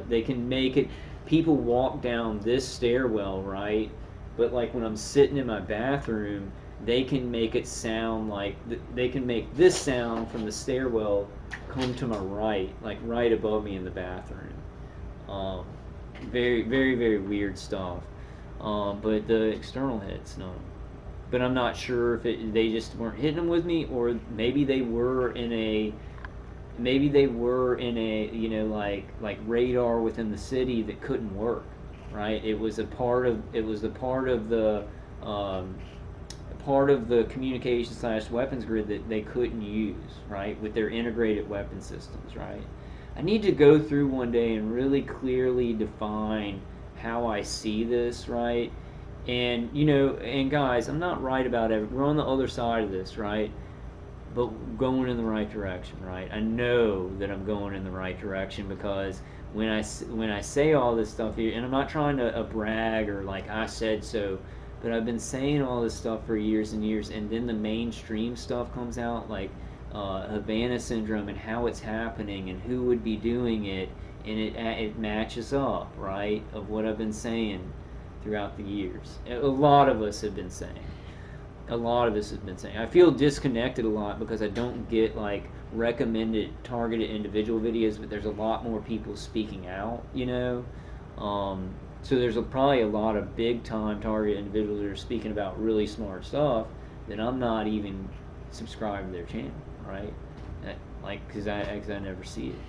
they can make it. People walk down this stairwell, right? But like when I'm sitting in my bathroom, they can make it sound like they can make this sound from the stairwell come to my right, like right above me in the bathroom. Um, very, very, very weird stuff. But the external hits, no. But I'm not sure if they just weren't hitting them with me, or maybe they were in a, like radar within the city that couldn't work, right? It was a um, part of the communication slash weapons grid that they couldn't use, right, with their integrated weapon systems, right? I need to go through one day and really clearly define how I see this, right? And and guys, I'm not right about it. We're on the other side of this, right? But going in the right direction, right? I know that I'm going in the right direction, because when I say all this stuff here, and I'm not trying to brag or like I said so, but I've been saying all this stuff for years and years, and then the mainstream stuff comes out, like Havana syndrome and how it's happening and who would be doing it, and it matches up, right, of what I've been saying throughout the years. A lot of us have been saying. A lot of us have been saying. I feel disconnected a lot because I don't get like recommended targeted individual videos, but there's a lot more people speaking out. So there's probably a lot of big time targeted individuals that are speaking about really smart stuff that I'm not even subscribed to their channel, right? Like, because I never see it.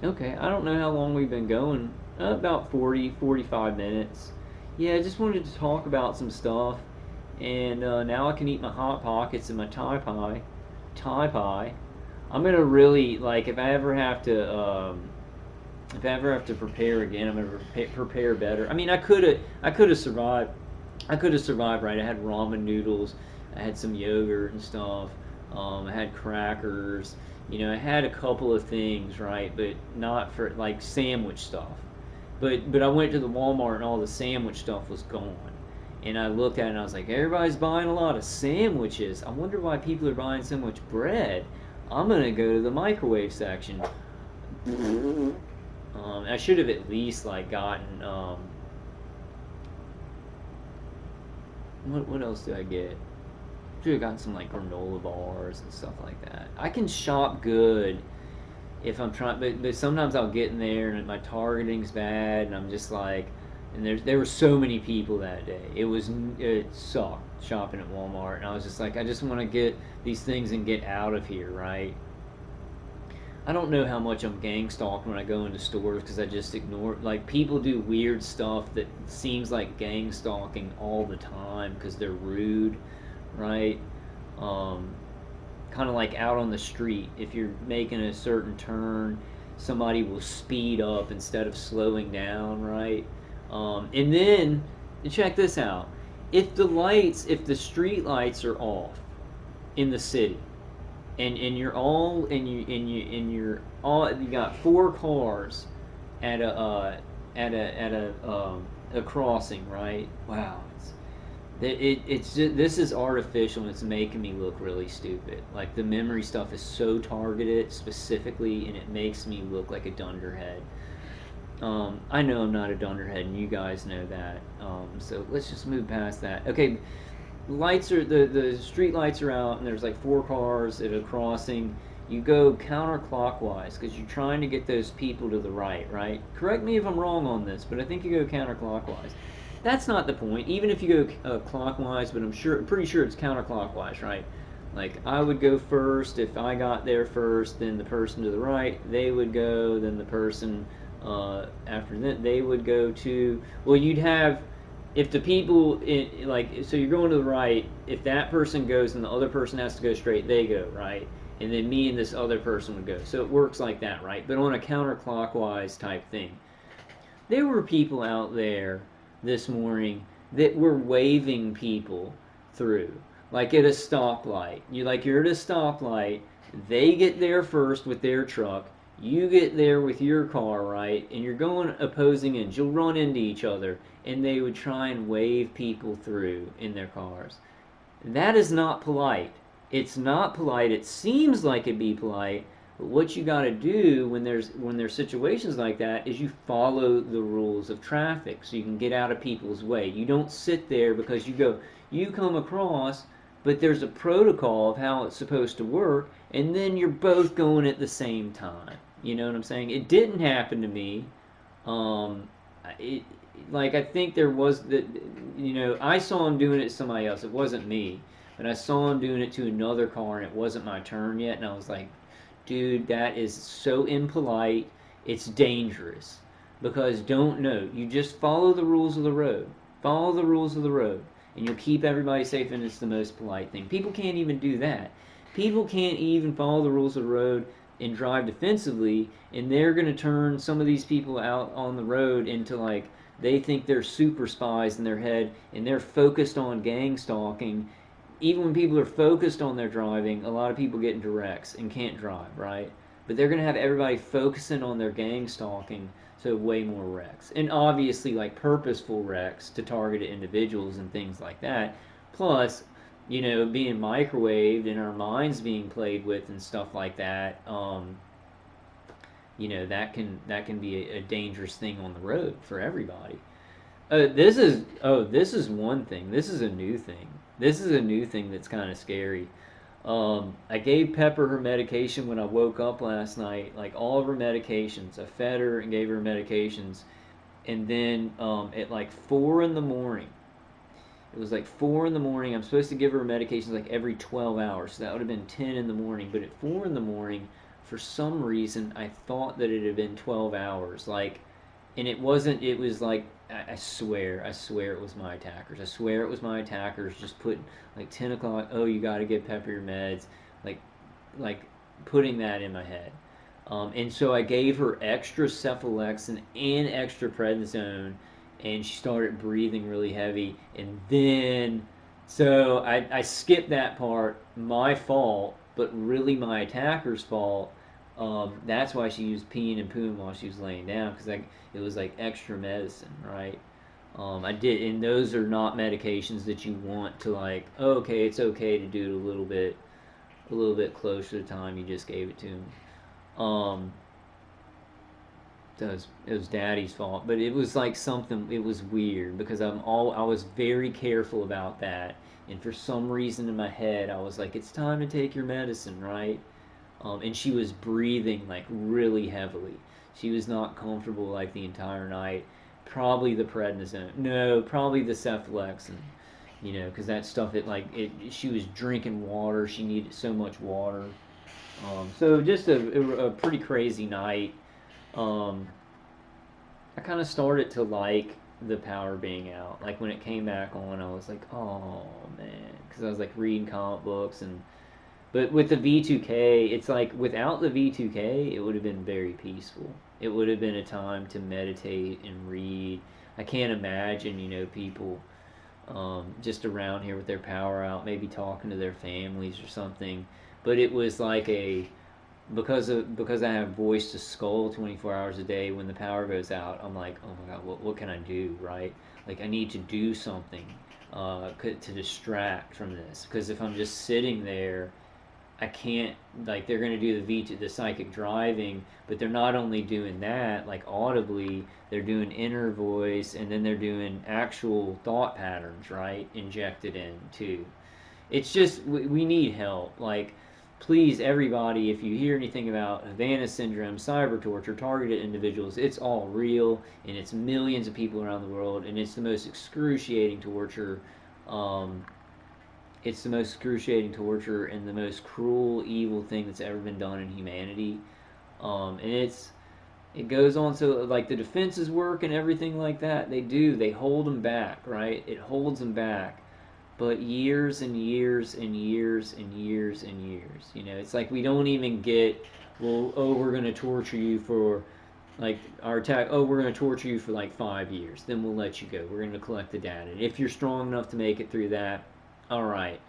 Okay, I don't know how long we've been going. About 40-45 minutes. Yeah, I just wanted to talk about some stuff, and now I can eat my Hot Pockets and my Thai pie. Thai pie. I'm gonna really, like, if I ever have to prepare again, I'm gonna prepare better. I mean, I could have survived. I could have survived, right? I had ramen noodles, I had some yogurt and stuff. I had crackers. I had a couple of things, right? But not for like sandwich stuff. But I went to the Walmart and all the sandwich stuff was gone. And I looked at it and I was like, everybody's buying a lot of sandwiches. I wonder why people are buying so much bread. I'm gonna go to the microwave section. I should have at least like gotten what else do I get? Should have gotten some like granola bars and stuff like that. I can shop good if I'm trying, but sometimes I'll get in there and my targeting's bad, and I'm just like, and there were so many people that day. It sucked shopping at Walmart, and I was just like, I just want to get these things and get out of here, right? I don't know how much I'm gang stalked when I go into stores because I just ignore. Like people do weird stuff that seems like gang stalking all the time because they're rude, right? Um, Kind of like out on the street, if you're making a certain turn, somebody will speed up instead of slowing down, right? And then check this out: if the street lights are off in the city, and you're all and you're all you got four cars at a crossing, right? Wow, it's just, this is artificial and it's making me look really stupid. Like the memory stuff is so targeted specifically, and it makes me look like a dunderhead. I know I'm not a dunderhead, and you guys know that. So let's just move past that. Okay, lights are the street lights are out, and there's like four cars at a crossing. You go counterclockwise because you're trying to get those people to the right, right? Correct me if I'm wrong on this, but I think you go counterclockwise. That's not the point. Even if you go clockwise, but pretty sure it's counterclockwise, right? Like I would go first. If I got there first, then the person to the right, they would go. Then the person after that, they would go to. Well, you'd have if the people like so you're going to the right. If that person goes and the other person has to go straight, they go right, and then me and this other person would go. So it works like that, right? But on a counterclockwise type thing, there were people out there this morning that were waving people through, like at a stoplight. You're at a stoplight, they get there first with their truck, you get there with your car, right? And you're going opposing ends. You'll run into each other, and they would try and wave people through in their cars. That is not polite. It's not polite. It seems like it'd be polite, but what you got to do when there's situations like that is you follow the rules of traffic so you can get out of people's way. You don't sit there because you come across, but there's a protocol of how it's supposed to work, and then you're both going at the same time. You know what I'm saying? It didn't happen to me. Um, it like I think there was that I saw him doing it to somebody else. It wasn't me, but I saw him doing it to another car, and it wasn't my turn yet. And I was like, dude, that is so impolite. It's dangerous because don't know. You just follow the rules of the road. Follow the rules of the road, and you'll keep everybody safe. And it's the most polite thing. People can't even do that. People can't even follow the rules of the road and drive defensively, and they're going to turn some of these people out on the road into like they think they're super spies in their head, and they're focused on gang stalking. Even when people are focused on their driving, a lot of people get into wrecks and can't drive, right? But they're going to have everybody focusing on their gang stalking, so way more wrecks. And obviously, like purposeful wrecks to targeted individuals and things like that. Plus, being microwaved and our minds being played with and stuff like that. That can be a dangerous thing on the road for everybody. This is one thing. This is a new thing. This is a new thing that's kind of scary. I gave Pepper her medication when I woke up last night, like all of her medications. I fed her and gave her medications, and then at like 4 in the morning, it was like 4 in the morning. I'm supposed to give her medications like every 12 hours, so that would have been 10 in the morning. But at 4 in the morning, for some reason, I thought that it had been 12 hours. Like, and it wasn't. It was like I swear it was my attackers. I swear it was my attackers. Just put like 10 o'clock. Oh, you got to get Pepper your meds. Like, like putting that in my head. And so I gave her extra cephalexin and extra prednisone, and she started breathing really heavy. And then, so I skipped that part, my fault, but really my attacker's fault. That's why she used peeing and pooing while she was laying down, because it was like extra medicine, right? I did, and those are not medications that you want to like. Oh, okay, it's okay to do it a little bit closer to the time you just gave it to them. Um, it was Daddy's fault, but it was like something. It was weird because I was very careful about that, and for some reason in my head I was like, it's time to take your medicine, right? And she was breathing like really heavily. She was not comfortable like the entire night. Probably the prednisone. No, probably the cephalexin. You know, because that stuff, she was drinking water. She needed so much water. So just a pretty crazy night. Um, I kind of started to like the power being out. Like when it came back on, I was like, oh man, because I was like reading comic books and but with the V2K, it's like without the V2K, it would have been very peaceful. It would have been a time to meditate and read. I can't imagine, you know, people just around here with their power out, maybe talking to their families or something. But it was like a because I have voice to skull 24 hours a day. When the power goes out, I'm like, oh my god, what can I do, right? Like I need to do something to distract from this. Because if I'm just sitting there I can't like they're gonna do the V2 the psychic driving, but they're not only doing that like audibly, they're doing inner voice and then they're doing actual thought patterns, right? Injected in too. It's just we need help. Like please everybody, if you hear anything about Havana syndrome, cyber torture, targeted individuals, it's all real and it's millions of people around the world and it's the most excruciating torture um, it's the most excruciating torture and the most cruel, evil thing that's ever been done in humanity. And it goes on so like the defenses work and everything like that. They hold them back, right? It holds them back, but years and years and years and years and years. You know, it's like we don't even get. Well, oh, we're gonna torture you for like our attack. Oh, we're gonna torture you for like 5 years. Then we'll let you go. We're gonna collect the data. And if you're strong enough to make it through that, all right.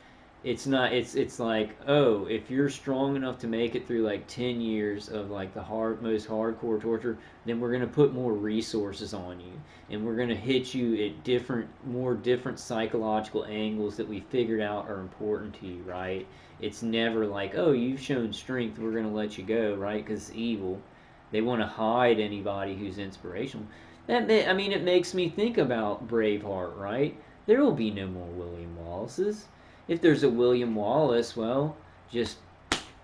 It's not. It's like oh, if you're strong enough to make it through like 10 years of like the most hardcore torture, then we're gonna put more resources on you, and we're gonna hit you at more different psychological angles that we figured out are important to you, right? It's never like oh, you've shown strength, we're gonna let you go, right? Because it's evil. They want to hide anybody who's inspirational. I mean, it makes me think about Braveheart, right? There will be no more William Wallaces. If there's a William Wallace, well, just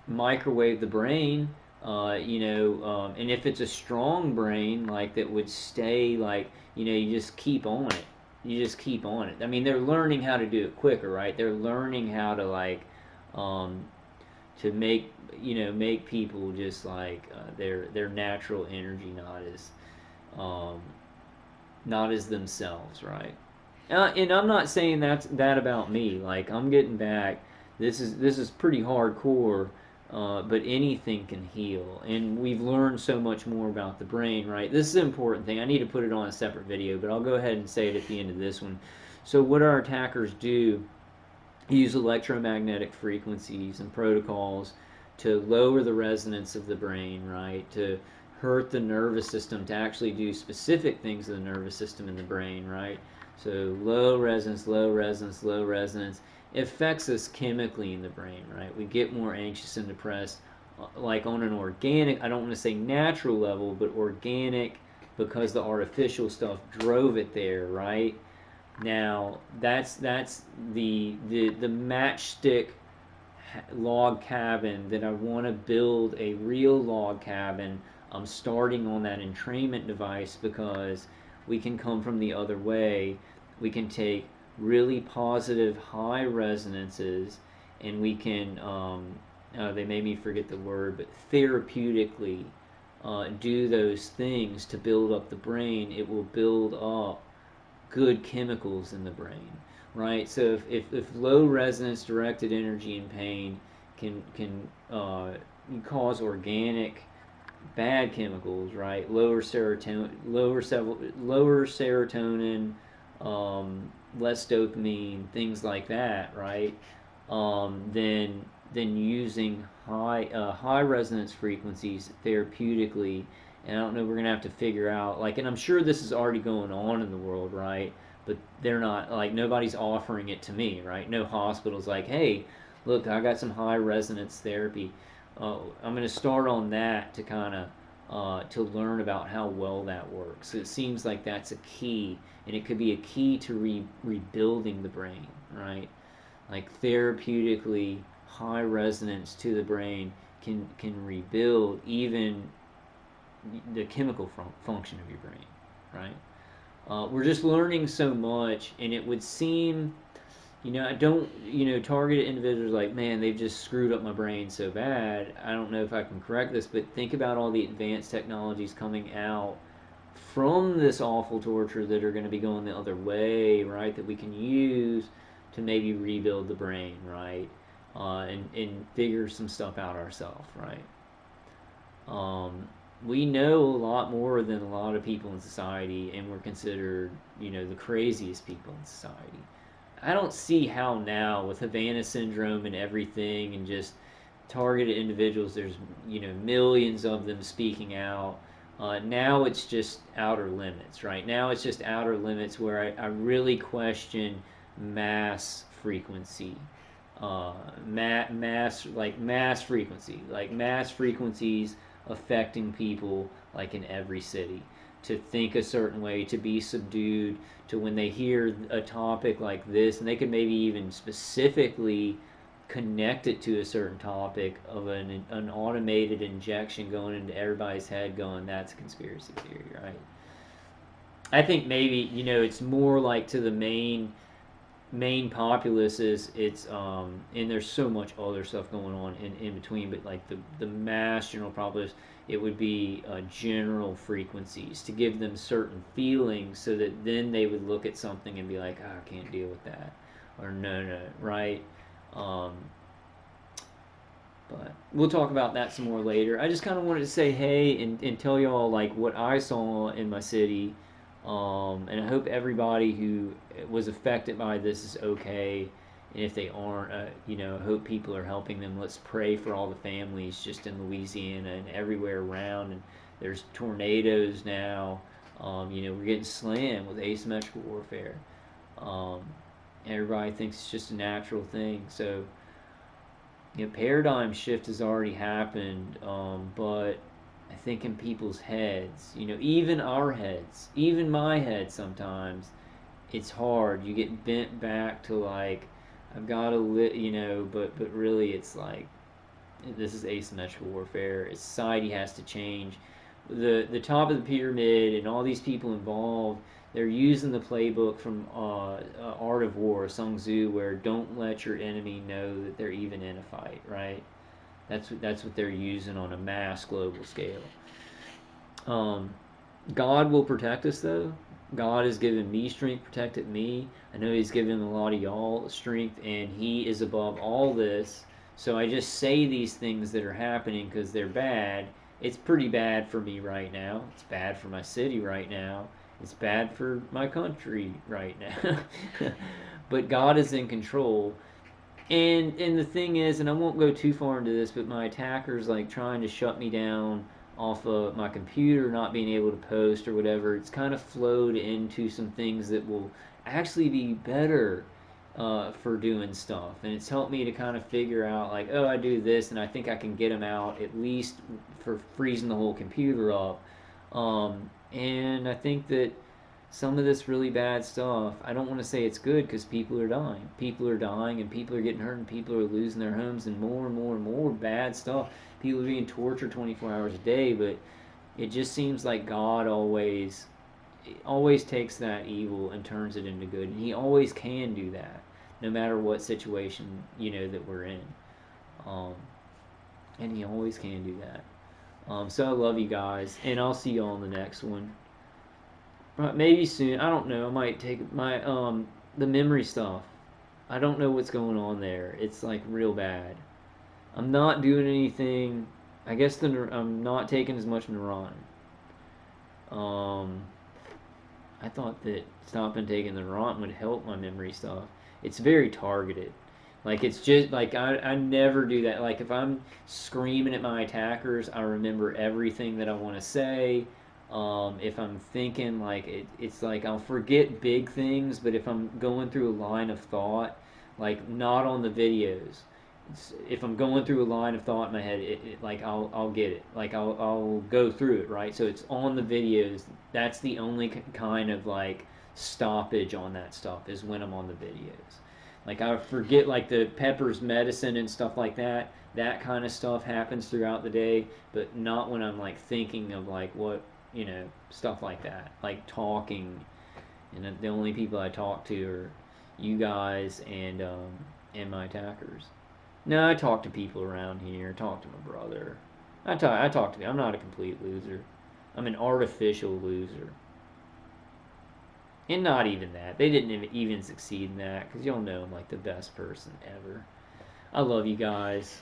microwave the brain, and if it's a strong brain, like that would stay, like, you just keep on it. You just keep on it. I mean, they're learning how to do it quicker, right? They're learning how to, like, um, to make people just like their natural energy um, not as themselves, right? And I'm not saying that about me. Like I'm getting back. This is pretty hardcore, but anything can heal. And we've learned so much more about the brain, right? This is an important thing. I need to put it on a separate video, but I'll go ahead and say it at the end of this one. So what our attackers do use electromagnetic frequencies and protocols to lower the resonance of the brain, right? To hurt the nervous system, to actually do specific things to the nervous system in the brain, right? So low resonance, low resonance, low resonance. It affects us chemically in the brain, right? We get more anxious and depressed, like on an organic, I don't want to say natural level, but organic because the artificial stuff drove it there, right? Now that's the matchstick log cabin that I want to build a real log cabin. I'm starting on that entrainment device because we can come from the other way. We can take really positive high resonances and we can they made me forget the word, but therapeutically do those things to build up the brain. It will build up good chemicals in the brain, right? So if low resonance directed energy and pain cause organic bad chemicals, right? Lower serotonin, less dopamine, things like that, right? Then using high resonance frequencies therapeutically. And I don't know, we're gonna have to figure out like, and I'm sure this is already going on in the world, right? But they're not like nobody's offering it to me, right? No hospital's like, hey, look, I got some high resonance therapy. I'm gonna start on that to kind of to learn about how well that works. So it seems like that's a key, and it could be a key to rebuilding the brain, right? Like therapeutically high resonance to the brain can rebuild even the chemical function of your brain, right? We're just learning so much, and it would seem, I don't, target individuals like, man, they've just screwed up my brain so bad. I don't know if I can correct this, but think about all the advanced technologies coming out from this awful torture that are going to be going the other way, right? That we can use to maybe rebuild the brain, right? And figure some stuff out ourselves, right? Um, we know a lot more than a lot of people in society, and we're considered, the craziest people in society. I don't see how now, with Havana syndrome and everything, and just targeted individuals, there's, millions of them speaking out. Now it's just outer limits, right? Now it's just outer limits where I really question mass frequency. Mass frequencies affecting people like in every city, to think a certain way, to be subdued, to when they hear a topic like this, and they could maybe even specifically connect it to a certain topic of an automated injection going into everybody's head, going, that's a conspiracy theory, right? I think maybe, it's more like to the main populace is it's and there's so much other stuff going on in between, but like the mass general populace, it would be general frequencies to give them certain feelings, so that then they would look at something and be like, oh, I can't deal with that, or no, right? um, but we'll talk about that some more later. I just kind of wanted to say hey, and tell y'all like what I saw in my city. And I hope everybody who was affected by this is okay. And if they aren't, I hope people are helping them. Let's pray for all the families just in Louisiana and everywhere around. And there's tornadoes now. We're getting slammed with asymmetrical warfare. Um, Everybody thinks it's just a natural thing. So paradigm shift has already happened, but I think in people's heads, even our heads, even my head sometimes, it's hard. You get bent back to like, I've got to but really it's like, this is asymmetrical warfare. Society has to change. The top of the pyramid and all these people involved, they're using the playbook from Art of War, Sun Tzu, where don't let your enemy know that they're even in a fight, right? That's what they're using on a mass global scale. Um, God will protect us though. God has given me strength, protected me. I know He's given a lot of y'all strength, and He is above all this. So I just say these things that are happening because they're bad. It's pretty bad for me right now. It's bad for my city right now. It's bad for my country right now. But God is in control. And the thing is, and I won't go too far into this, but my attackers like trying to shut me down off of my computer, not being able to post or whatever. It's kind of flowed into some things that will actually be better for doing stuff, and it's helped me to kind of figure out like, oh, I do this, and I think I can get them out at least for freezing the whole computer up. And I think that some of this really bad stuff, I don't want to say it's good because people are dying. People are dying and people are getting hurt and people are losing their homes and more and more and more bad stuff. People are being tortured 24 hours a day, but it just seems like God always takes that evil and turns it into good. And He always can do that, no matter what situation, that we're in. Um, and He always can do that. So I love you guys, and I'll see you all in the next one. Maybe soon. I don't know. I might take my the memory stuff. I don't know what's going on there. It's like real bad. I'm not doing anything. I guess I'm not taking as much Neuron. Um, I thought that stopping taking the Neuron would help my memory stuff. It's very targeted. Like it's just like I never do that. Like if I'm screaming at my attackers, I remember everything that I want to say. If I'm thinking like it's like I'll forget big things, but if I'm going through a line of thought, like not on the videos, if I'm going through a line of thought in my head, like I'll get it. Like I'll go through it, right? So it's on the videos. That's the only kind of like stoppage on that stuff is when I'm on the videos. Like I forget like the Pepper's medicine and stuff like that. That kind of stuff happens throughout the day, but not when I'm like thinking of like what, stuff like that. Like talking, and the only people I talk to are you guys and my attackers. No, I talk to people around here. Talk to my brother. I talk to me. I'm not a complete loser. I'm an artificial loser. And not even that. They didn't even succeed in that because you'll know I'm like the best person ever. I love you guys.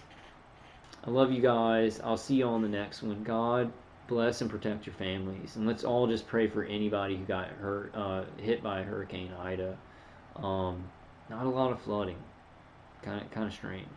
I love you guys. I'll see you on the next one. God bless and protect your families. And let's all just pray for anybody who got hit by Hurricane Ida. Um, Not a lot of flooding. Kind of strange.